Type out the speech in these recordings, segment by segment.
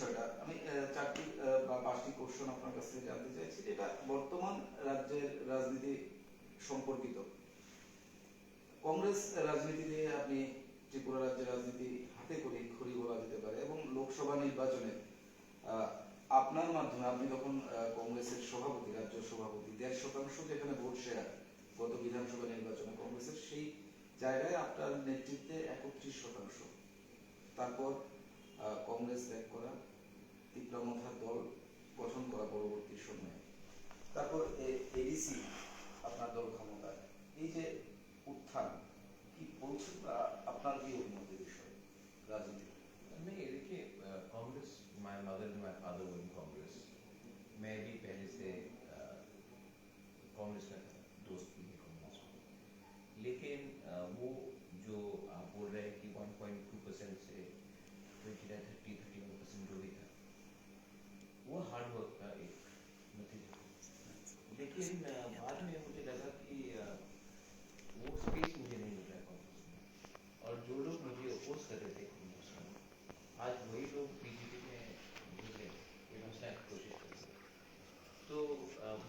বিষয়টা আমি চারটি বা পাঁচটি কোশ্চেন আপনার কাছ থেকে জানতে চাইছি, যেটা বর্তমান রাজ্যের রাজনীতি সম্পর্কিত। কংগ্রেস রাজনীতি নিয়ে আপনি ত্রিপুরা রাজ্যের রাজনীতি হাতে করে খড়ি বলা যেতে পারে, এবং লোকসভা নির্বাচনে আপনার মাধ্যমে আপনি তখন কংগ্রেসের সভাপতি, রাজ্য সভাপতি, 1.5% যেখানে ভোট শেয়ার গত বিধানসভা নির্বাচনে কংগ্রেসের, সেই জায়গায় আপনার নেতৃত্বে 31%। তারপর কংগ্রেস ত্যাগ করা, তিপ্রামথার দল গঠন করা পরবর্তী সময়ে, তারপর এডিসি আপনার দল ক্ষমতায়, এই যে উত্থান, কি বলছেন বা আপনার কি অভিমত এই বিষয়ে রাজনীতি? नहीं देखिए, Congress, my mother and my father were in Congress. मैं भी पहले से कांग्रेस का था, दोस्त भी है कांग्रेस में। लेकिन वो जो आप बोल रहे हैं कि 1.2% से 29, 30, 31% जो भी था, वो हार्ड वर्क का एक नतीजा। लेकिन बाद में मुझे लगा कि वो स्पेस मुझे नहीं मिल रहा है कांग्रेस में, और जो लोग मुझे अपोज कर रहे थे कांग्रेस में, आज वही लोग बीजेपी में घुसे, ये घुसने की कोशिश कर रहे हैं। तो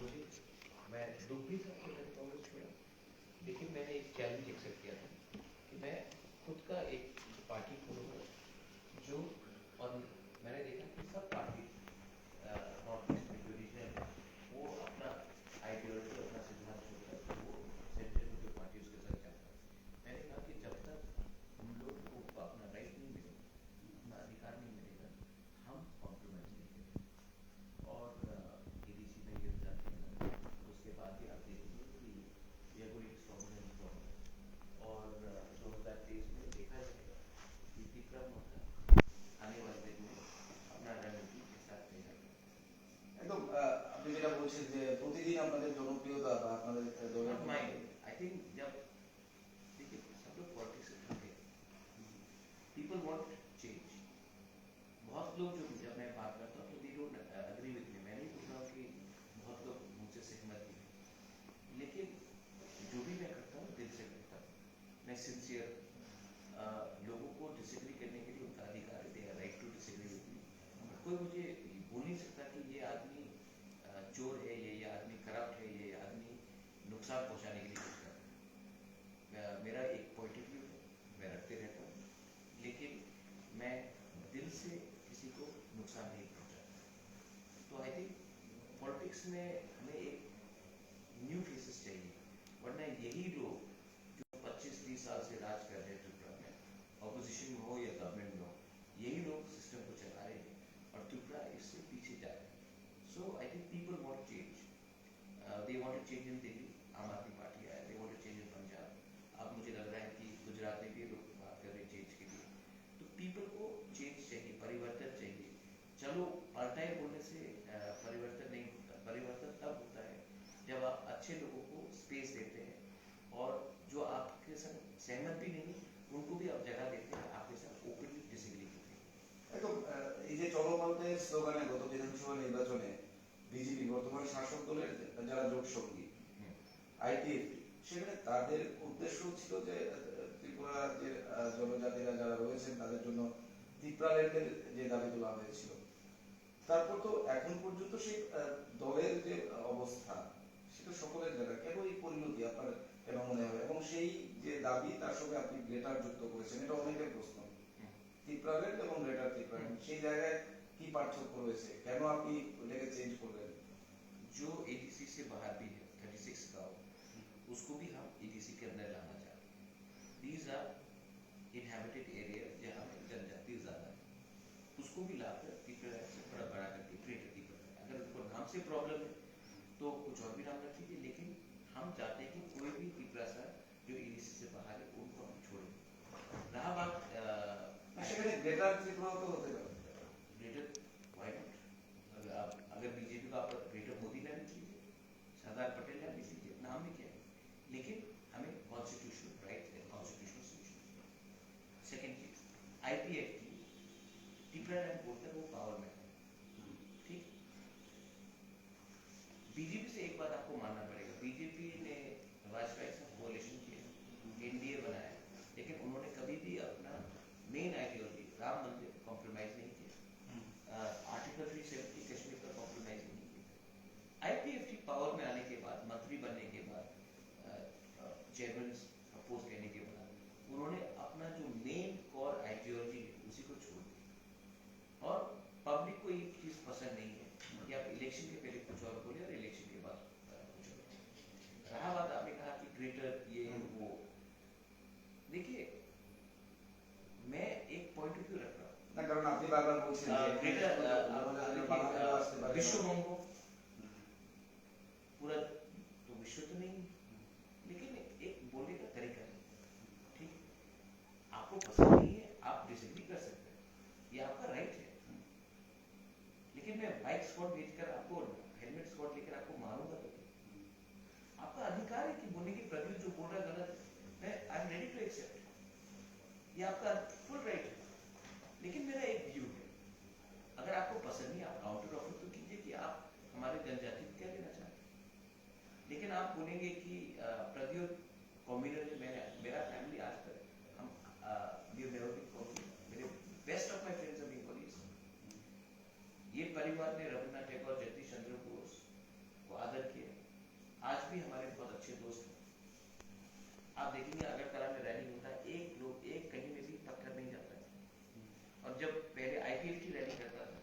मुझे, मैं दुख भी था कि मैंने कांग्रेस छोड़ा, लेकिन मैंने एक चैलेंज एक्सेप्ट किया था कि मैं खुद का एक पार्टी खोलूंगा जो, और मैंने देखा कि सब पार्टी नॉर्थ ईस्ट में जो रीजनल है, वो अपना आइडियोलॉजी, अपना सिद्धांत छोड़कर वो सेंट्रल में जो पार्टी उसके साथ जाता है। मैंने कहा कि जब तक हम लोग को अपना राइट नहीं मिलेगा, अपना अधिकार नहीं मिलेगा, हम कॉम्प्रोमाइज नहीं करेंगे। और एडीसी में ये रिजल्ट मिला, उसके बाद ही आप देखेंगे कि ये कोई स्ट्रॉन्ग फॉर्म, और 2023 में देखा जाएगा कि तिप्रामथा आने वाले दिन में अपना रणनीति के साथ नहीं आएगा। একদম আপনি যেটা বলছেন যে প্রতিদিন আপনাদের জনপ্রিয়তা বা আপনাদের দলের माइंड, आई थिंक जब देखिए सब लोग पॉलिटिक्स से थक गए, पीपल वांट चेंज। बहुत लोग जो, जब मैं बात करता हूँ तो they don't agree with me, मैं नहीं बोल रहा हूँ कि बहुत लोग मुझसे सहमत भी हैं, लेकिन जो भी मैं करता हूँ दिल से करता हूँ, मैं सिंसियर। लोगों को डिसएग्री करने के लिए उनका अधिकार है, they are right to disagree with me. कोई मुझे बोल नहीं सकता कि ये आदमी चोर है, ये आदमी करप्ट है, ये आदमी नुकसान पहुंचाने के लिए कुछ कर रहा है। मेरा एक पॉइंट ऑफ व्यू है, मैं रखते रहता हूँ, लेकिन मैं दिल से किसी को नुकसान नहीं पहुंचाता। तो आई थिंक पॉलिटिक्स में हमें एक न्यू फेसेस चाहिए, वरना यही लोग जो 25-30 साल से राज कर रहे हैं त्रिपुरा में, ऑपोजिशन में हो या गवर्नमेंट में हो, यही लोग सिस्टम को चला रहे हैं और त्रिपुरा इससे पीछे जा रहे हैं। So I think people want change, they want to change in Delhi, Aam Aadmi Party आया, they want to change in Punjab, अब मुझे लग रहा है कि गुजरात में भी लोग बात कर रहे हैं चेंज के लिए। तो पीपल को चेंज चाहिए, परिवर्तन चाहिए। चलो पलटाए बोलने से परिवर्तन नहीं होता, परिवर्तन तब होता है जब आप अच्छे लोगों को स्पेस देते हैं, और जो आपके साथ सहमत भी नहीं उनको भी आप जगह देते हैं, आपके साथ ओपनली डिसएग्री करते हैं। একদম এই যে চলপাল্টের স্লোগানে গত বিধানসভা নির্বাচনে বিজেপি, বর্তমান শাসক দলের যারা জোট সঙ্গী আইটিএফটি, সেখানে তাদের উদ্দেশ্য ছিল যে ত্রিপুরা রাজ্যের জনজাতিরা যারা রয়েছেন তাদের জন্য ত্রিপুরাল্যান্ডের যে দাবি তোলা হয়েছিল, তারপর তো এখন পর্যন্ত সেই দলের যে অবস্থা, সেটা সকলের জায়গা, কেন এই পরিণতি আপনার কেন মনে হয়? এবং সেই যে দাবি তার সঙ্গে আপনি গ্রেটার যুক্ত করেছেন, এটা অনেকের প্রশ্ন। ত্রিপুরাল্যান্ড এবং গ্রেটার ত্রিপুরাল্যান্ড, সেই জায়গায় কি পার্থক্য রয়েছে, কেন আপনি ওটাকে চেঞ্জ করলেন? जो एडीसी से बाहर भी है 36 गांव, उसको भी हम एडीसी के अंदर लाना चाहते हैं। दीज आर इनहैबिटेड एरिया जहाँ पे जनजाति ज्यादा है, उसको भी लाकर त्रिपुरा से थोड़ा बड़ा करके ग्रेटर त्रिपुरा, अगर उनको नाम से प्रॉब्लम है तो कुछ और भी नाम रख लीजिए, लेकिन हम चाहते हैं कि कोई भी त्रिपुरा सा जो एडीसी से बाहर है उनको हम छोड़ें। रहा बात সেখানে গ্রেটার ত্রিপুরা তো হতে পারে। Greater, why not? अगर बीजेपी का आप ग्रेटर मोदी ला लीजिए, सरदार पटेल ला लीजिए, नाम भी क्या है, लेकिन हमें कॉन्स्टिट्यूशनल राइट है, कॉन्स्टिट्यूशनल सोल्यूशन। सेकेंड चीज, आईपीएफटी त्रिपुरा लैंड बोलता है वो पावर में है, ठीक। बीजेपी से एक बात आपको मानना पड़ेगा, बीजेपी ने वाजपेयी साहब कोalition किया, एनडीए बनाया, लेकिन उन्होंने कभी भी अपना मेन आइडियोलॉजी राम मंदिर कॉम्प्रोमाइज नहीं किया, আপনারা বলছেন যে ग्रेटर বাঙালিরাও আসতে পারে विश्व मंग पूरा तो विश्व तो नहीं, लेकिन एक बोलने का तरीका है, ठीक। आपको पसंद नहीं है, आप डिसएग्री कर सकते हैं, ये आपका राइट है। लेकिन मैं बाइक स्क्वाड भेजकर आपको हेलमेट स्क्वाड लेकर आपको मारूंगा तो क्या? आपका अधिकार है कि बोलने की प्रद्युत जो बोल रहा है गलत है, मैं I am ready to accept, ये आपका फुल राइट है। लेकिन मेरा एक व्यू है, अगर आपको पसंद नहीं, आप काउंटर ऑफर तो कीजिए कि आप हमारे जनजाति को क्या लेना चाहते हैं। लेकिन आप बोलेंगे कि प्रद्युत कॉम्युनल है, मेरा फैमिली आज तक हम मेरे best of my friends are being colleagues. ये परिवार ने रविन्द्रनाथ टैगोर, जगदीश चंद्र बोस को आदर किया, आज भी हमारे बहुत अच्छे दोस्त हैं। आप देखेंगे अगरतला में रैली होता है, एक लोग एक कहीं में भी पत्थर नहीं जाता है। और जब पहले आईपीएफ की रैली करता था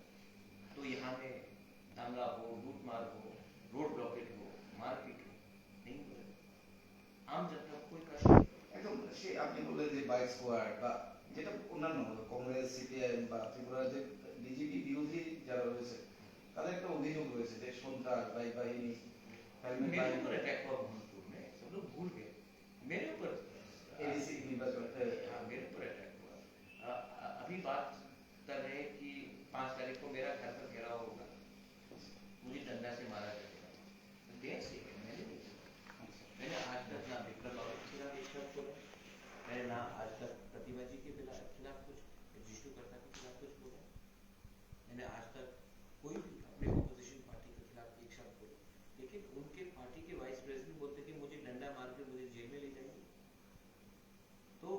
तो यहाँ में दांगा हो, लूटमार हो, रोड ब्लॉकेज हो, मारपीट हो, नहीं हो रहा। आम जनता को कोई कष्ट नहीं। একদম সে আপনি বললেন যে বাইক স্কোয়াড বা যেটা অন্যান্য কংগ্রেস সিপিআইএম বা ত্রিপুরার যে বিজেপি বিরোধী যারা রয়েছে তাদের একটা অভিযোগ রয়েছে যে সন্ত্রাস বাইক বাহিনী হেলমেট मेरे বাহিনী ऊपर अटैक हुआ भूलपुर में, सब लोग भूल गए। मेरे ऊपर एडीसी निर्वाचन हाँ, मेरे ऊपर अटैक हुआ। अभी बात कर रहे हैं कि 5 तारीख को मेरा घर पर घेराव होगा, मुझे डंडा से मारा जाएगा। देश ही है, मैंने नहीं किया। मैंने आज तक ना विक्रम बाबू के खिलाफ एक शब्द बोला, मैंने ना आज तक प्रतिभा जी के खिलाफ कुछ, जिष्णुकर्ता के खिलाफ कुछ बोला। मैंने आज तक कोई भी अपने ऑपोजिशन पार्टी के खिलाफ एक शब्द बोला। लेकिन उनके पार्टी के वाइस प्रेसिडेंट बोलते कि मुझे डंडा मार के मुझे जेल में ले जाएंगे, तो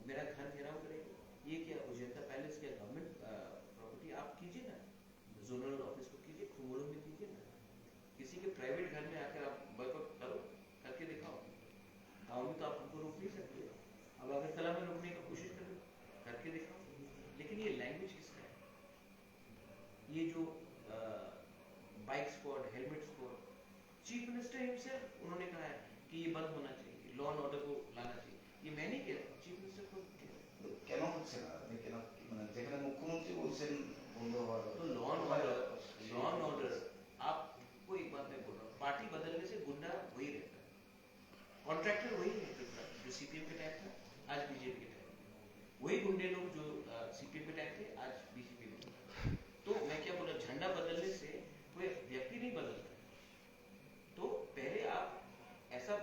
मेरा घर घेराव करेंगे। ये क्या उजेंता पैलेस क्या गवर्नमेंट प्रॉपर्टी? आप कीजिए ना, जोनल ऑफिस को कीजिए, खुमोड़ों में कीजिए ना, किसी के प्राइवेट घर में आकर आप बॉयकॉट करो, करके दिखाओ। गाँव में तो आप हमको रोक नहीं सकते, अब अगरतला में रोकने की कोशिश करो, करके दिखाओ। लेकिन ये लैंग्वेज किसका है? ये जो bike squad, helmet squad, chief minister himself उन्होंने कहा है कि ये बंद होना चाहिए, लॉ एंड ऑर्डर को लाना चाहिए। ये मैं नहीं कह रहा, चीफ मिनिस्टर को कह रहा। কেন হচ্ছে না আপনি কেন মানে যেখানে মুখ্যমন্ত্রী বলছেন বন্ধ হওয়ার तो लॉ एंड ऑर्डर आपको एक बात मैं बोल रहा हूँ, पार्टी बदलने से गुंडा वही रहता है, कॉन्ट्रैक्टर वही है जो सीपीएम के टाइम था, आज बीजेपी के टाइम। वही गुंडे लोग जो सीपीएम के टाइम थे, आज बीजेपी में। तो मैं क्या बोला, झंडा बदलने से कोई व्यक्ति नहीं बदलता। तो पहले आप ऐसा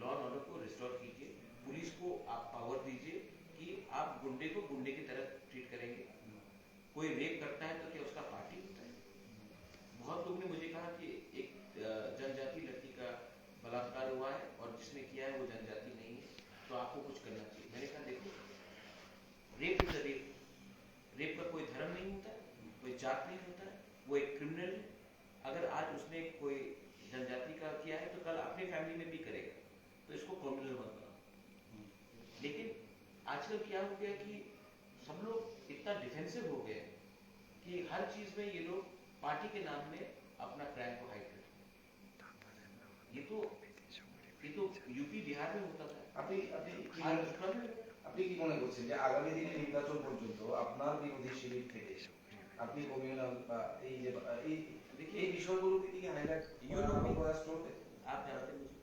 लॉ एंड ऑर्डर को रिस्टोर कीजिए, पुलिस को आप पावर दीजिए कि आप गुंडे को गुंडे की तरह ट्रीट करेंगे। कोई रेप करता है तो क्या उसका पार्टी होता है? बहुत लोग ने मुझे कहा कि एक जनजाति लड़की का बलात्कार हुआ है और जिसने किया है वो जनजाति नहीं है, तो आपको कुछ करना चाहिए। मैंने कहा देखो, रेप इज रेप, रेप का कोई धर्म नहीं होता है, कोई जात नहीं होता है, वो एक क्रिमिनल है। अगर आज उसने कोई जनजाति का किया है तो कल अपने फैमिली में भी करेगा, तो इसको क्रिमिनल मत बनाओ। लेकिन आजकल क्या हो गया कि सब लोग इतना डिफेंसिव हो गए कि हर चीज में ये लोग पार्टी के नाम में अपना क्राइम को हाइड करते हैं। ये तो यूपी बिहार में होता था, আপনি আপনি কি आज মনে- उत्तराखंड में। আপনি কি মনে করছেন যে আগামী দিনে নির্বাচন পর্যন্ত আপনার বিরোধী শিবির থেকে আপনি কমিউনাল বা এই যে এই এই বিষয়গুলোকে কি হাইলাইট প্রয়াস করবে? आप जानते मुझे,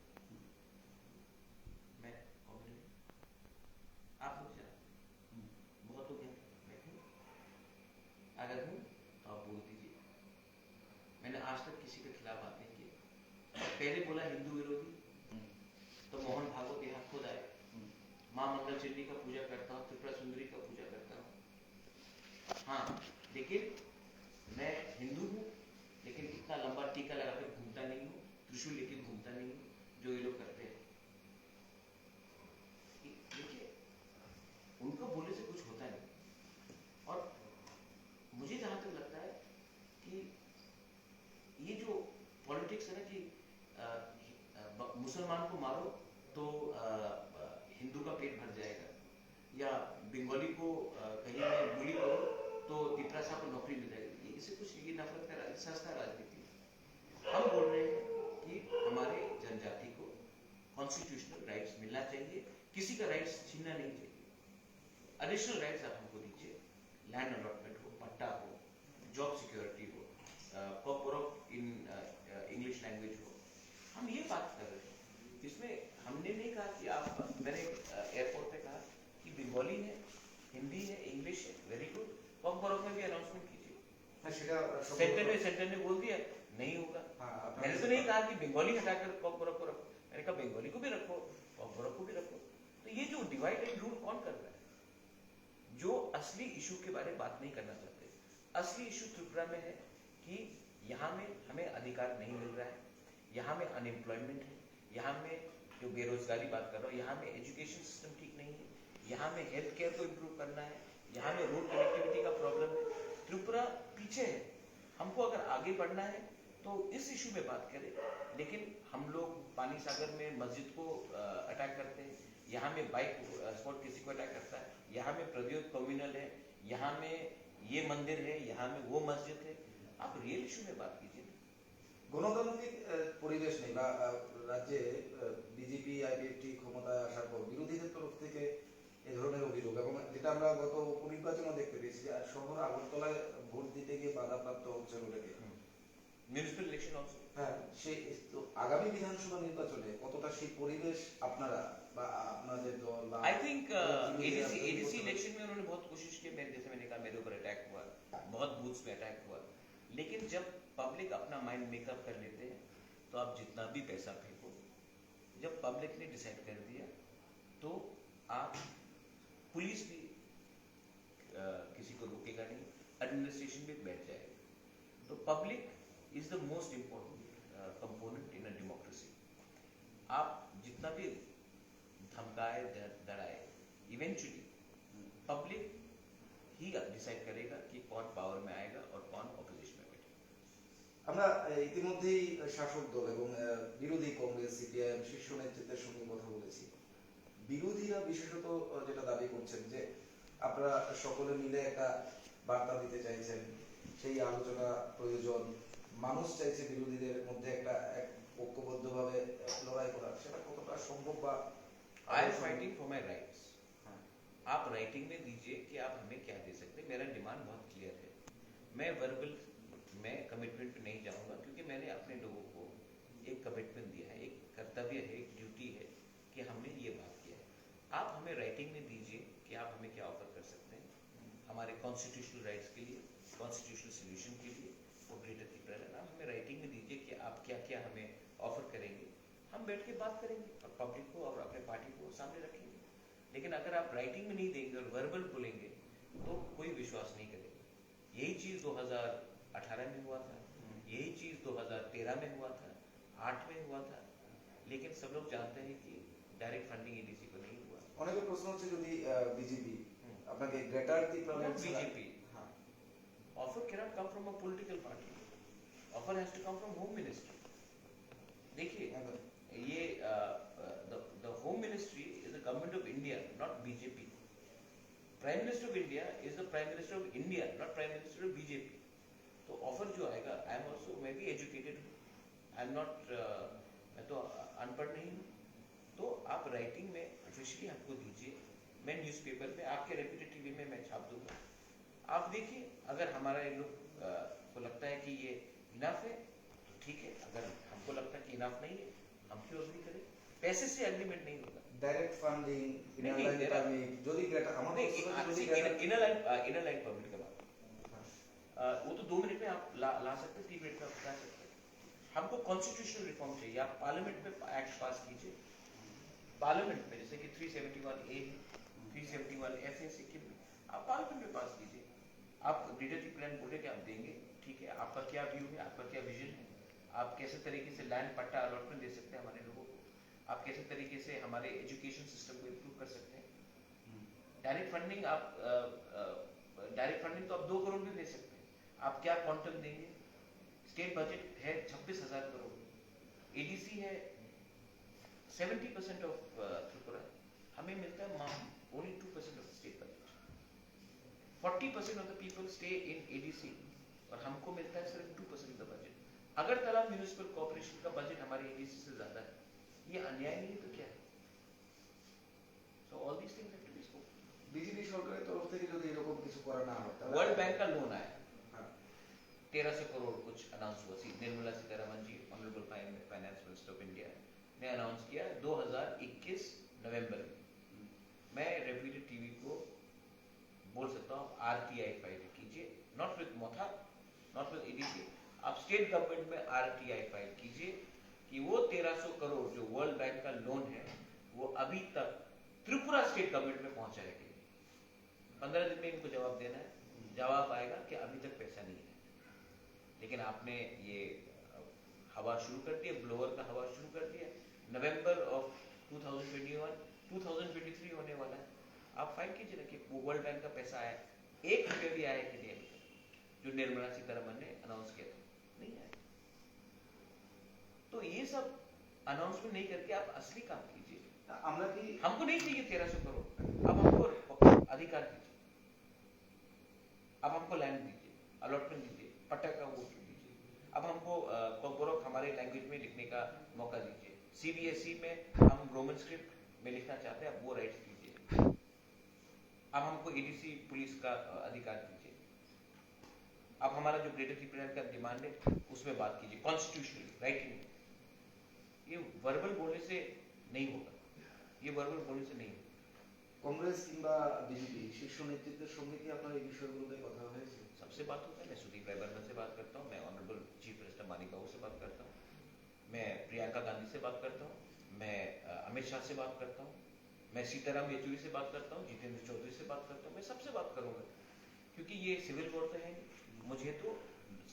मैं कॉम्युनिस्ट, आप लोग जानते, बहुत लोग हैं, मैं हूँ। अगर हूँ तो आप बोल दीजिए। मैंने आज तक किसी के खिलाफ बात नहीं की। पहले बोला हिंदू विरोधी, तो मोहन भागवत यहाँ खुद आए, माँ मंगलचंडी का पूजा करता हूँ, त्रिपुरा सुंदरी का पूजा करता हूँ। हाँ, लेकिन मैं हिंदू हूँ, लेकिन इतना लंबा टीका लगाकर घूमता नहीं हूँ, त्रिशूल लेके घूमता नहीं हूँ जो ये लोग करते हैं। देखिए, उनको बोलने से कुछ होता नहीं। और मुझे जहां तक लगता है कि ये जो पॉलिटिक्स है ना कि मुसलमान को मारो तो हिंदू का पेट भर जाएगा, या बंगाली को कहीं में बुली करो तो तिपरा साहब को नौकरी मिल जाएगी, इससे कुछ ये नफरत का सस्ता राजनीति। हम बोल रहे हैं कि हमारे जनजाति को कॉन्स्टिट्यूशनल राइट्स मिलना चाहिए, किसी का राइट्स छीनना नहीं चाहिए। एडिशनल राइट्स आप हमको दीजिए, लैंड अलॉटमेंट हो, पट्टा हो, जॉब सिक्योरिटी हो, कॉर्पोरेट इन इंग्लिश लैंग्वेज हो, हम ये बात कर रहे हैं। इसमें हमने नहीं कहा कि आप, मैंने एयरपोर्ट पे कहा कि बंगाली है, हिंदी है, इंग्लिश है, वेरी गुड, कॉर्पोरेट में भी अनाउंसमेंट कीजिए। হ্যাঁ, সেটা सेंटर ने बोल दिया नहीं होगा। हाँ, আপনার मैंने तो नहीं कहा कि बंगाली हटाकर कॉर्पोरेट को रखो, मैंने कहा बंगाली को भी रखो, कॉर्पोरेट को भी रखो। तो ये जो डिवाइड एंड रूल कौन कर रहा है? जो असली इशू के बारे में बात नहीं करना चाहते। असली इशू त्रिपुरा में है कि यहाँ में हमें अधिकार नहीं मिल रहा है, यहाँ में अनएम्प्लॉयमेंट है, यहाँ में जो बेरोजगारी बात कर रहा हूँ, यहाँ में एजुकेशन सिस्टम ठीक नहीं है, यहाँ में हेल्थ केयर को इम्प्रूव करना है, यहाँ में रोड कनेक्टिविटी का प्रॉब्लम है। त्रिपुरा पीछे है, हमको अगर आगे बढ़ना है तो इस इशू में बात करें। लेकिन हम लोग पानी सागर में मस्जिद को अटैक करते हैं, यहाँ में बाइक स्पॉट किसी को अटैक करता है, यहाँ में प्रद्योत कम्युनल है, यहाँ में ये मंदिर है, यहाँ में वो मस्जिद है। आप रियल इशू में बात कीजिए। গণতান্ত্রিক পরিবেশ নেই বা রাজ্যে বিজেপি আইপিএফটি ক্ষমতায় আসার পর বিরোধীদের তরফ থেকে এই ধরনের অভিযোগ এবং যেটা আমরা গত উপনির্বাচনেও দেখতে পেয়েছি যে শহর আগরতলায় ভোট দিতে গিয়ে বাধাপ্রাপ্ত হচ্ছে অনেকে। Municipal election also. হ্যাঁ, সেই তো আগামী বিধানসভা নির্বাচনে কতটা সেই পরিবেশ আপনারা বা আপনাদের দল বা आई थिंक एडीसी इलेक्शन में उन्होंने बहुत कोशिश की, मेरे जैसे मैंने कहा मेरे ऊपर अटैक हुआ, बहुत बूथ्स पे अटैक हुआ। लेकिन जब पब्लिक अपना माइंड मेकअप कर लेते हैं तो आप जितना भी पैसा फेंको, जब पब्लिक ने डिसाइड कर दिया तो आप, पुलिस भी किसी को रोकेगा नहीं, एडमिनिस्ट्रेशन भी बैठ जाएगा। तो public is the most important component in a democracy. आप जितना भी धमकाए डराए, इवेंचुअली पब्लिक ही डिसाइड करेगा कि कौन पावर में आएगा और कौन ऑपोजिशन में बैठेगा। আমরা ইতিমধ্যেই শাসক দল এবং বিরোধী কংগ্রেস সিপিআইএম শীর্ষ নেতৃত্বের সঙ্গে কথা বলেছি। বিরোধীরা বিশেষত যেটা দাবি করছেন যে আপনারা সকলে মিলে একটা বার্তা দিতে চাইছেন, সেই আলোচনা প্রয়োজন, মানুষ চাইছে বিরোধীদের মধ্যে একটা এক ঐক্যবদ্ধভাবে লড়াই করার, সেটা কতটা সম্ভব বা I am fighting for my rights. आप राइटिंग में दीजिए कि आप हमें क्या दे सकते हैं। मेरा डिमांड बहुत क्लियर है। मैं वर्बल में कमिटमेंट पे नहीं जाऊंगा, क्योंकि मैंने अपने लोगों को एक कमिटमेंट दिया है, एक कर्तव्य है, एक ड्यूटी है कि हमने ये बात किया है। आप हमें राइटिंग में दीजिए कि आप हमें क्या ऑफर कर सकते हैं हमारे कॉन्स्टिट्यूशनल राइट्स के लिए, कॉन्स्टिट्यूशनल सोल्यूशन के लिए और ग्रेटर त्रिपुरा। आप हमें राइटिंग में दीजिए कि आप क्या क्या हमें ऑफर करेंगे, हम बैठ के बात करेंगे और पब्लिक को और अपने पार्टी को सामने रखेंगे। लेकिन अगर आप राइटिंग में नहीं देंगे और वर्बल बोलेंगे तो कोई विश्वास नहीं करेगा। यही चीज 2018 में हुआ था, यही चीज 2013 में हुआ था, 8 में हुआ था। लेकिन सब लोग जानते हैं कि डायरेक्ट फंडिंग एडीसी को नहीं हुआ। অনেকের প্রশ্ন হচ্ছে যদি বিজেপি আপনাকে greater Tripura BJP offer cannot come from a political party, offer has to come from home ministry. देखिए ये the home ministry is the government of India, not BJP. Prime minister of India is the prime minister of India, not prime minister of BJP. तो offer जो आएगा, I am also, मैं भी educated हूँ, I am not, मैं तो अनपढ़ नहीं हूँ। तो आप राइटिंग में ऑफिशियली हमको दीजिए, मैं न्यूज़पेपर में आपके रेप्यूटेड टीवी में मैं छाप दूंगा। आप देखिए, अगर हमारा ये लोग को लगता है कि ये इनफ है तो ठीक है, अगर हमको लगता है कि इनफ नहीं है हम क्यों अग्री करें। पैसे से एग्रीमेंट नहीं होगा। ডাইরেক্ট ফান্ডিং नहीं, there are- যদি গ্রেটার আমার नहीं, প্রশ্ন হচ্ছে যদি greater- इनर लाइन परमिट का बात, वो तो 2 मिनट में आप ला सकते हैं, 3 मिनट में आप बता सकते हैं। हमको कॉन्स्टिट्यूशनल रिफॉर्म चाहिए। आप पार्लियामेंट में एक्ट पास कीजिए, पार्लियामेंट में, जैसे कि 371A है, 371F है सिक्किम में, आप पार्लियामेंट में पास कीजिए। आप लीडरशिप प्लान बोले कि आप देंगे, ठीक है, आपका क्या व्यू है, आपका क्या विजन है, आप कैसे तरीके से लैंड पट्टा अलॉटमेंट दे सकते हैं हमारे लोगों को, आप कैसे तरीके से हमारे एजुकेशन सिस्टम को इम्प्रूव कर सकते हैं। डायरेक्ट फंडिंग, आप डायरेक्ट फंडिंग तो आप 2 करोड़ भी दे सकते हैं। आप क्या क्वांटम देंगे? स्टेट बजट है 26,000 करोड़, एडीसी है 70% ऑफ त्रिपुरा, हमें मिलता है only 2% of state budget. 40% of the people stay in ADC और हमको मिलता है सिर्फ 2% of the budget. Agartala municipal corporation का बजट हमारे एडीसी से ज्यादा है। ये अन्याय नहीं है तो क्या है? So all these things have to be spoken. BJP সরকারের তরফ থেকে যদি এরকম কিছু করা না হয় তাহলে वर्ल्ड बैंक का लोन आया হ্যাঁ, 1300 करोड़ कुछ अनाउंस हुआ Nirmala Sitharaman ji honourable finance minister of India ने अनाउंस किया 2021 नवंबर में। मैं रेप्यूटेड टीवी को बोल सकता हूँ आरटीआई फाइल कीजिए, not with Motha, not with EDC, आप स्टेट गवर्नमेंट में आरटीआई फाइल कीजिए कि वो 1300 करोड़ जो वर्ल्ड बैंक का लोन है वो अभी तक त्रिपुरा स्टेट गवर्नमेंट में पहुंचाया गया। 15 दिन में इनको जवाब देना है, जवाब आएगा कि अभी तक पैसा नहीं है। लेकिन आपने ये हवा शुरू कर दिया, ब्लोअर का हवा शुरू कर दिया। नवंबर ऑफ 2021 2023 होने वाला है, आप फाइल कीजिए ना कि वो वर्ल्ड बैंक का पैसा आया, 1 रुपया भी आया कि नहीं अभी तक, जो निर्मला सीतारमन ने अनाउंस किया था, नहीं आया। तो ये सब अनाउंसमेंट नहीं करके आप असली काम कीजिए। আমরা কি हमको नहीं चाहिए 1300 करोड़, अब हमको अधिकार दीजिए, अब हमको लैंड दीजिए, अलॉटमेंट दीजिए, पट्टा का वो दीजिए, अब हमको कोपोरक हमारे लैंग्वेज में लिखने का मौका दीजिए, सीबीएसई में हम रोमन स्क्रिप्ट में लिखना चाहते हैं, अब वो राइट्स दीजिए, अब हमको एडीसी पुलिस का अधिकार दीजिए, अब हमारा जो ग्रेटर ट्रिब्यूनल का डिमांड है उसमें बात कीजिए कॉन्स्टिट्यूशनली राइटिंग में। ये वर्बल बोलने से नहीं होगा, ये वर्बल बोलने से नहीं होगा। কংগ্রেস কিংবা বিজেপি শীর্ষ নেতৃত্বের সঙ্গে কি আপনার এই বিষয়গুলোতে কথা হয়েছে? सबसे बात होता है, मैं सुदीप राय बर्मन से बात करता हूँ, मैं ऑनरेबल चीफ मिनिस्टर मानिक बाबू से बात करता हूँ, मैं प्रियंका गांधी से बात करता हूँ, मैं अमित शाह से बात करता हूँ, मैं सीताराम येचुरी से बात करता हूँ, जितेंद्र चौधरी से बात करता हूँ, मैं सबसे बात करूंगा, क्योंकि ये सिविल वॉर तो है नहीं, मुझे तो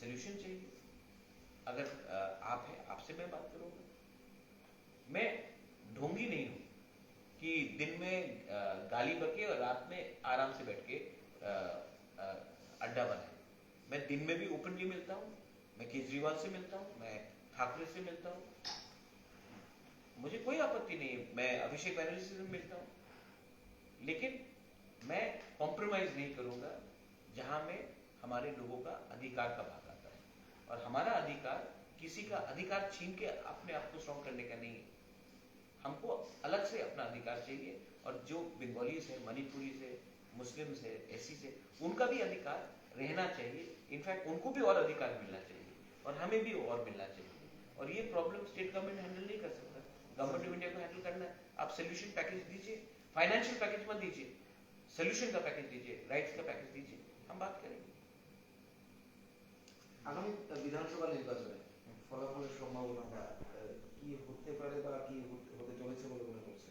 सोल्यूशन चाहिए। अगर आप हैं, आपसे मैं बात करूंगा। मैं ढोंगी नहीं हूं कि दिन में गाली बके और रात में आराम से बैठ के अड्डा बनाए। मैं दिन में भी ओपनली मिलता हूं, मैं केजरीवाल से मिलता हूं, मैं ठाकरे से मिलता हूं, मुझे कोई आपत्ति नहीं है, मैं अभिषेक बनर्जी से मिलता हूं, लेकिन मैं कॉम्प्रोमाइज नहीं करूंगा जहां में हमारे लोगों का अधिकार का भाग आता है। और हमारा अधिकार किसी का अधिकार छीन के अपने आप को स्ट्रॉन्ग करने का नहीं है, हमको अलग से अपना अधिकार चाहिए। और जो बंगालीज है, मणिपुरीज है, मुस्लिम्स है, एसी से, उनका भी अधिकार रहना चाहिए। इनफैक्ट उनको भी और अधिकार मिलना चाहिए और हमें भी और मिलना चाहिए। और ये प्रॉब्लम स्टेट गवर्नमेंट हैंडल नहीं कर सकता, गवर्नमेंट ऑफ इंडिया को हैंडल करना है। आप सोल्यूशन पैकेज दीजिए, फाइनेंशियल पैकेज मत दीजिए, सोल्यूशन का पैकेज दीजिए, राइट्स का पैकेज दीजिए, हम बात करेंगे। আগামী বিধানসভা নির্বাচনে ফলাফলের সম্ভাবনা কি হতে পারে বা কি হতে চলেছে বলে মনে করছে?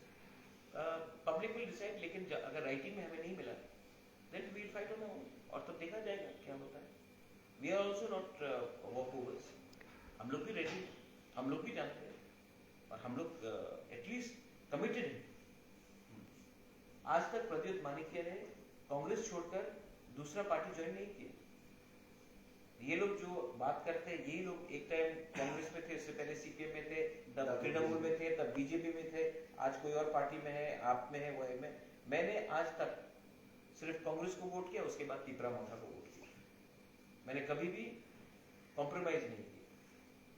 पब्लिक विल डिसाइड, लेकिन अगर राइटिंग में हमें नहीं मिला then we will fight on our own, और तो देखा जाएगा क्या होता है। We are also not walk overs, हम लोग भी रेडी, हम लोग भी जानते हैं और हम लोग एटलीस्ट कमिटेड हैं। आज तक प्रद्युत मानिक्य ने कांग्रेस छोड़कर दूसरा पार्टी ज्वाइन नहीं किया। ये लोग जो बात करते हैं, यही लोग एक टाइम कांग्रेस में थे, इससे पहले सीपीएम में थे, तब तृणमूल में थे, तब बीजेपी में थे, आज कोई और पार्टी में है, आप में है, वो है में। मैंने आज तक सिर्फ कांग्रेस को वोट किया, उसके बाद तीपरा मोथा को वोट किया। मैंने कभी भी कॉम्प्रोमाइज नहीं किया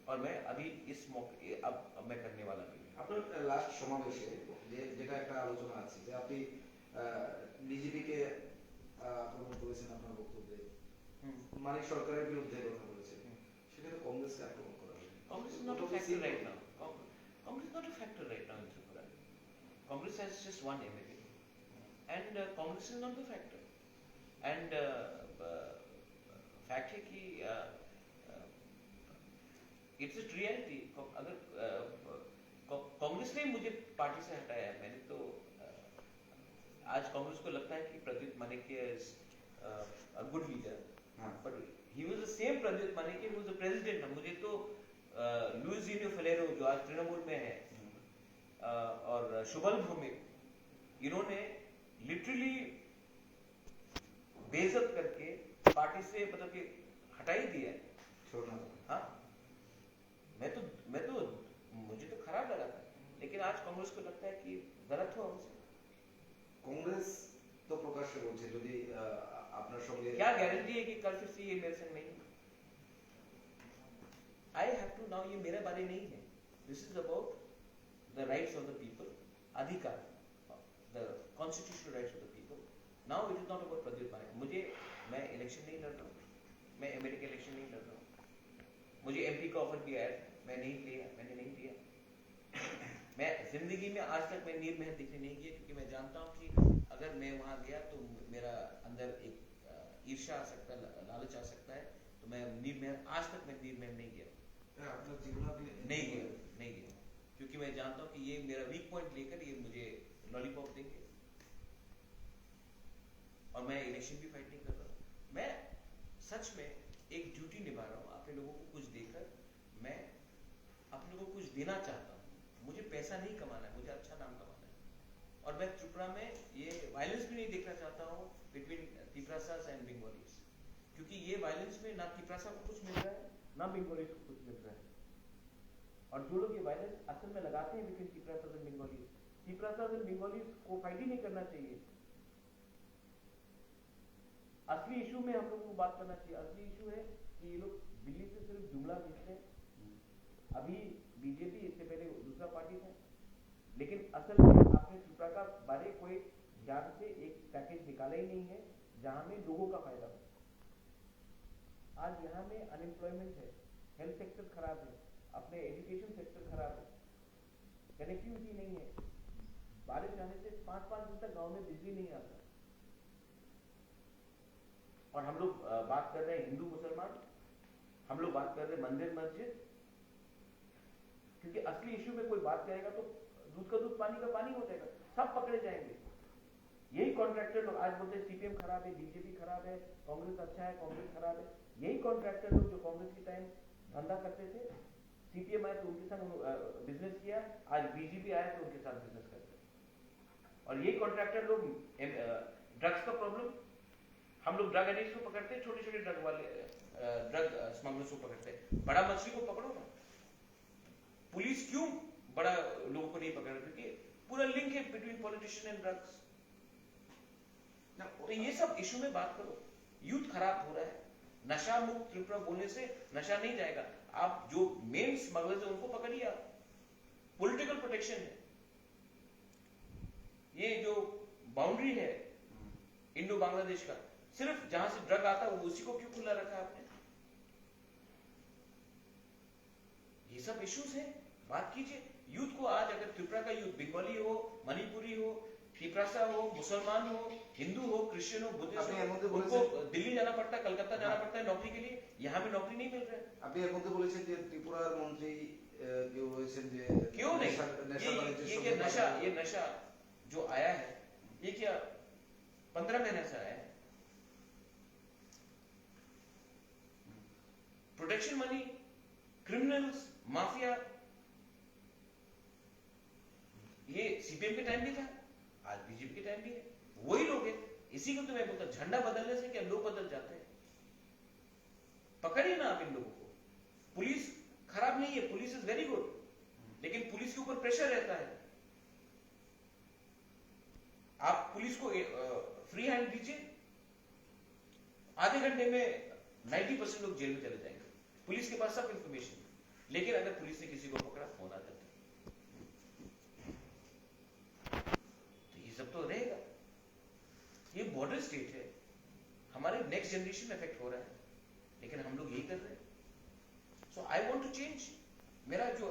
और मैं अभी इस मौके अब मैं करने वाला भी नहीं। আপনার লাস্ট সমাবেশে যেটা একটা আলোচনা আছে যে আপনি বিজেপিকে আক্রমণ করেছেন আপনার বক্তব্যে, মানিক সরকারের বিরুদ্ধে কথা বলেছেন, সেখানে কংগ্রেসকে আক্রমণ করা হয়েছে। Congress is not a factor right now. Congress is not a factor right now in Tripura. Congress has just one MLA, and Congress is not the factor. And fact है कि it's a reality. अगर कांग्रेस ने मुझे party से हटाया है, मैंने तो आज कांग्रेस को लगता है कि Pradyut Manikya is a good leader, but he was the same Pradyut Manikya who was the president. मुझे तो लुइजिनो फेलेरो जो आज तृणमूल में है और शुभल भौमिक, इन्होंने लिटरली बेइज्जत करके पार्टी से मतलब कि हटा ही दिया है। छोड़ना हाँ, मैं तो मुझे तो खराब लगा था, लेकिन आज कांग्रेस को लगता है कि गलत हुआ हमसे। কংগ্রেস তো প্রকাশ্যে বলছে যদি আপনার সঙ্গে क्या गारंटी है कि कल फिर से ये मेरे संग नहीं? I have to now, ये मेरे बारे नहीं है, this is about the rights of the people, अधिकार, the constitutional rights of the people, now it is not about Pradyut Manik. मैं इलेक्शन नहीं लड़ रहा हूँ, मैं एमएलए के इलेक्शन नहीं लड़ रहा हूँ। मुझे एमपी का ऑफर भी आया था, मैंने नहीं लिया। मैं जिंदगी में आज तक मैं नीर मेहनत दिखने नहीं किया, क्योंकि मैं जानता हूँ कि अगर मैं वहां गया तो मेरा अंदर एक ईर्ष्या आ सकता है, लालच आ सकता है, तो मैं नीर मेहनत, आज तक मैं नीर मेहनत नहीं किया, আপনার জীবনে আপনি नहीं किया, क्योंकि मैं जानता हूँ कि ये मेरा वीक पॉइंट लेकर ये मुझे लॉलीपॉप देंगे, और मैं इलेक्शन भी फाइट नहीं कर रहा हूँ। मैं सच में एक ड्यूटी निभा रहा हूँ, अपने लोगों को कुछ देकर मैं अपने लोगों को कुछ देना चाहता हूँ। मुझे पैसा नहीं कमाना है, मुझे अच्छा नाम कमाना है। और मैं त्रिपुरा में ये वायलेंस भी नहीं देखना चाहता हूँ बिटवीन तिपरासास एंड बंगालीज, क्योंकि ये वायलेंस में ना तिपरासा को कुछ मिल रहा है, ना बंगालीज को कुछ मिल रहा है। और जो लोग ये वायलेंस असल में लगाते हैं between Tiprasas and Bengalis, Tiprasas and Bengalis को फाइट ही नहीं करना चाहिए। असली इशू में हम लोगों को बात करना चाहिए। असली इशू है कि ये लोग दिल्ली से सिर्फ जुमला भेजते हैं। अभी बीजेपी, इससे पहले दूसरा पार्टी था, लेकिन असल में आपने त्रिपुरा का बारे कोई ध्यान से एक पैकेज निकाला ही नहीं है जहां में लोगों का फायदा हो। आज यहाँ में अनएम्प्लॉयमेंट है, हेल्थ सेक्टर खराब है, अपने एजुकेशन सेक्टर खराब है, कनेक्टिविटी नहीं है। बारिश आने से 5-5 दिन तक गांव में बिजली नहीं आता। और हम लोग बात कर रहे हैं हिंदू मुसलमान, हम लोग बात कर रहे हैं मंदिर मस्जिद, क्योंकि असली इश्यू में कोई बात करेगा तो दूध का दूध पानी का पानी हो जाएगा, सब पकड़े जाएंगे। यही कॉन्ट्रैक्टर लोग आज बोलते हैं सीपीएम खराब है, बीजेपी खराब है, कांग्रेस अच्छा है, कांग्रेस खराब है। यही कॉन्ट्रैक्टर लोग जो कांग्रेस के टाइम धंधा करते थे, सीपीएम आए तो उनके साथ बिजनेस किया, आज बीजेपी आए तो उनके साथ बिजनेस करते हैं। और यही कॉन्ट्रैक्टर लोग ड्रग्स का प्रॉब्लम, हम लोग ड्रग एडिक्ट को पकड़ते हैं, छोटे छोटे ड्रग वाले ड्रग स्मगलर्स को पकड़ते हैं। बड़ा मछली को पकड़ो ना। पुलिस क्यों बड़ा लोगों को नहीं पकड़ रही? क्योंकि पूरा लिंक है बिटवीन पॉलिटिशियन एंड ड्रग्स। तो ये सब इशू में बात करो। यूथ खराब हो रहा है, नशा मुक्त त्रिपुरा बोलने से नशा नहीं जाएगा। आप जो मेन स्मगलर्स है उनको पकड़िए। आप पॉलिटिकल प्रोटेक्शन है, ये जो बाउंड्री है इंडो बांग्लादेश का, सिर्फ जहां से ड्रग आता है उसी को क्यों खुला रखा आपने? ये सब इश्यूज हैं, बात कीजिए। यूथ को आज अगर त्रिपुरा का यूथ बंगाली हो, मणिपुरी हो, तिपरासा हो, मुसलमान हो, हिंदू हो, क्रिश्चियन हो, बुद्धिस्ट हो, उनको दिल्ली जाना पड़ता है, कलकत्ता जाना पड़ता है नौकरी के लिए। यहाँ भी नौकरी नहीं मिल रहा है। আপনি এর মধ্যে বলেছেন যে ত্রিপুরার মন্ত্রী কেউ হয়েছেন যে क्यों नहीं? ये नशा जो आया है, ये क्या 15 महीने से आया है? प्रोटेक्शन मनी, क्रिमिनल्स, माफिया, ये सीपीएम के टाइम भी था, आज बीजेपी के टाइम भी है, वही लोग हैं। इसी को तो मैं बोलता, झंडा बदलने से क्या लोग बदल जाते हैं? पकड़िए ना आप इन लोगों को। पुलिस खराब नहीं है, पुलिस इज वेरी गुड, लेकिन पुलिस के ऊपर प्रेशर रहता है। आप पुलिस को फ्री हैंड दीजिए, आधे घंटे में 90% लोग जेल में चले जाएंगे। पुलिस के पास सब इंफॉर्मेशन है। लेकिन अगर पुलिस ने किसी को पकड़ा, फोन आ जाता है, तो ये सब तो रहेगा। ये बॉर्डर स्टेट है, हमारे नेक्स्ट जनरेशन में इफेक्ट हो रहा है, लेकिन हम लोग यही कर रहे हैं। So I want to change. मेरा जो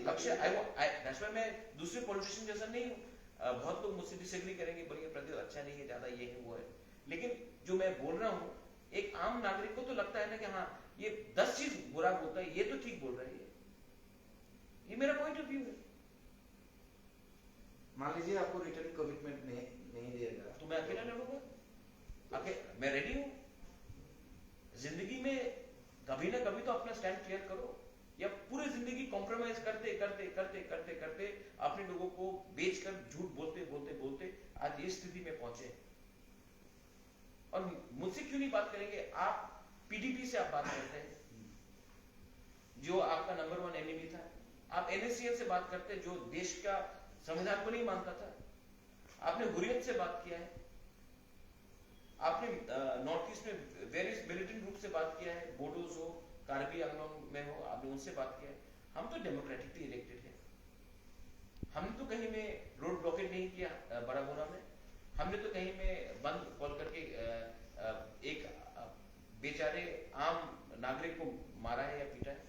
लक्ष्य, दैट्स व्हाई मैं दूसरे पॉलिटिशियन जैसा नहीं हूं। बहुत लोग मुझसे डिसएग्री करेंगे, बोलेंगे प्रद्युत अच्छा नहीं है, ज्यादा ये है वो है, लेकिन जो मैं बोल रहा हूं, एक आम नागरिक को तो लगता है ना कि हाँ ये 10 चीज बुरा बोलता है, ये तो ठीक बोल रहा है। ये मेरा पॉइंट ऑफ व्यू है। मान लीजिए आपको रिटर्न कमिटमेंट नहीं देगा तो मैं अकेला लड़ूंगा, मैं रेडी हूं। जिंदगी में कभी ना कभी तो अपना स्टैंड क्लियर करो, या पूरी जिंदगी कॉम्प्रोमाइज करते करते करते करते करते अपने लोगों को बेचकर झूठ बोलते बोलते बोलते आज इस स्थिति में पहुंचे। और मुझसे क्यों नहीं बात करेंगे? आप पीडीपी से आप बात करते हैं, जो आपका नंबर 1 एनिमी था। आप एनएससीएल से बात करते हैं, जो देश का संविधान को नहीं मानता था। आपने हुर्रियत से बात किया है, आपने नॉर्थ ईस्ट में वेरियस मिलिटेंट ग्रुप से बात किया है, बोडोज हो, कार्बी आंगलोंग में हो, आपने उनसे बात किया है। हम तो डेमोक्रेटिकली इलेक्टेड है, हमने तो कहीं में रोड ब्लॉकेज नहीं किया बड़ा बोरा में, हमने तो कहीं में बंद कॉल करके एक बेचारे आम नागरिक को मारा है या पीटा है।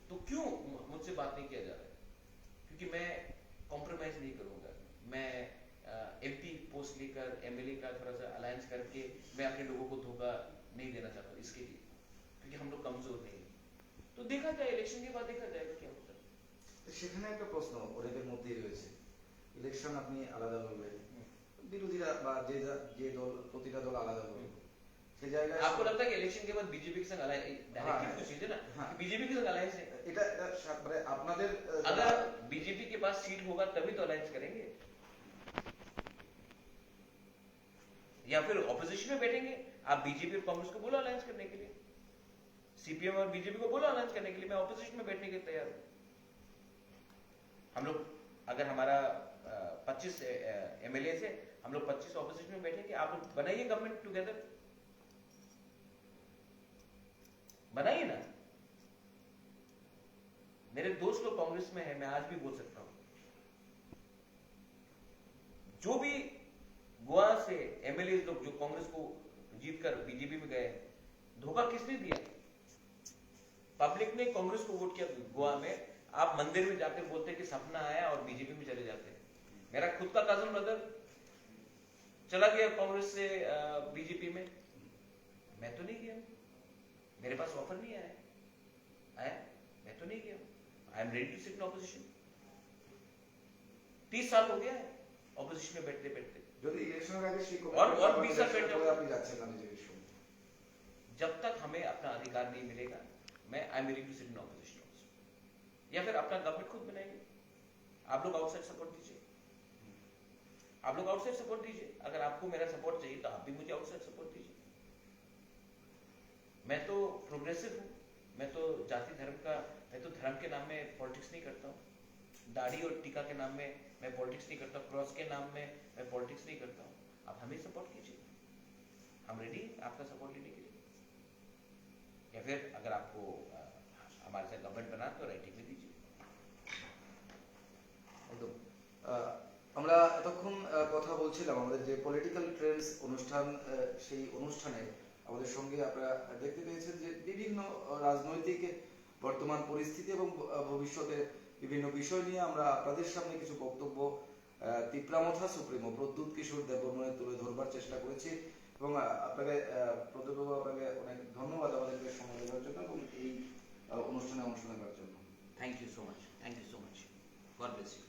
तो क्यों मुझसे बात नहीं किया जा रहा है? क्योंकि मैं कॉम्प्रोमाइज नहीं करूंगा। मैं एमपी पोस्ट लेकर एमएलए का थोड़ा सा अलायंस करके मैं अपने लोगों को धोखा नहीं देना चाहता इसके लिए, क्योंकि हम लोग कमजोर नहीं हैं। तो देखा जाए, इलेक्शन के बाद देखा जाएगा क्या होता है। সেখানে একটা প্রশ্ন অনেকের মধ্যেই রয়েছে, ইলেকশন আপনি আলাদা বলবেন, বিরোধীরা বা যে দল, প্রতিটা দল আলাদা বলবে, সেই জায়গায় आपको लगता है कि इलेक्शन के बाद बीजेपी के संग डायरेक्टली कुछ चीजें ना हाँ। बीजेपी के संग अलायंस है। এটা মানে আপনাদের अगर बीजेपी के पास सीट होगा तभी तो अलायंस करेंगे, या फिर ऑपोजिशन में बैठेंगे। आप बीजेपी और कांग्रेस को बोलो अलायंस करने के लिए, सीपीएम और बीजेपी को बोलो अलायंस करने के लिए, मैं ऑपोजिशन में बैठने के लिए तैयार हूं। हम लोग अगर हमारा 25 एमएलए से हम लोग 25 ऑपोजिशन में बैठेंगे, आप लोग बनाइए गवर्नमेंट टुगेदर, बनाइए ना। मेरे दोस्त लोग कांग्रेस में है, मैं आज भी बोल सकता हूं, जो भी गोवा से एमएलए लोग जो कांग्रेस को जीतकर बीजेपी में गए, धोखा किसने दिया? पब्लिक ने कांग्रेस को वोट किया गोवा में। आप मंदिर में जाकर बोलते हैं कि सपना आया और बीजेपी में चले जाते हैं। मेरा खुद का कजन ब्रदर चला गया कांग्रेस से बीजेपी में, मैं तो नहीं गया, मेरे पास ऑफर नहीं आया, मैं तो नहीं गया। I am ready to sit in opposition. 30 साल हो गया है ऑपोजिशन में बैठते बैठते। যদি ইলেকশনের আগে সেই और 20 साल बैठे করে আপনি যাচ্ছেন না নিজের ইস্যু, जब तक हमें अपना अधिकार नहीं मिलेगा, मैं I am ready to sit in opposition, या फिर अपना गवर्नमेंट खुद बनाएंगे। आप लोग आउटसाइड सपोर्ट दीजिए, आप लोग आउटसाइड सपोर्ट दीजिए। अगर आपको मेरा सपोर्ट चाहिए तो आप भी मुझे आउटसाइड सपोर्ट दीजिए। मैं तो प्रोग्रेसिव हूं, मैं तो जाति धर्म का, मैं तो धर्म के नाम में पॉलिटिक्स नहीं करता हूं, दाढ़ी और टीका के नाम में मैं पॉलिटिक्स नहीं करता हूं, क्रॉस के नाम में मैं पॉलिटिक्स नहीं करता हूं। आप हमें सपोर्ट कीजिए, हम रेडी आपका सपोर्ट लेने के लिए। या फिर अगर आपको हमारे साथ गवर्नमेंट बना तो राइटिंग में दीजिए। একদম। আমরা এতক্ষণ কথা বলছিলাম আমাদের যে পলিটিক্যাল ট্রেন্ডস অনুষ্ঠান, সেই অনুষ্ঠানে আমাদের সঙ্গে আপনারা দেখতে পেয়েছেন যে বিভিন্ন রাজনৈতিক বর্তমান পরিস্থিতি এবং ভবিষ্যতে বিভিন্ন বিষয় নিয়ে আমরা আপনাদের সামনে কিছু বক্তব্য তিপ্রামথা সুপ্রিমো প্রদ্যুৎ কিশোর দেববর্মনের তুলে ধরবার চেষ্টা করেছি। এবং আপনাকে প্রদ্যুৎ বাবু, আপনাকে অনেক ধন্যবাদ আমাদেরকে সময় দেওয়ার জন্য এবং এই অনুষ্ঠানে অংশ নেওয়ার জন্য। Thank you so much, thank you so much, God bless you.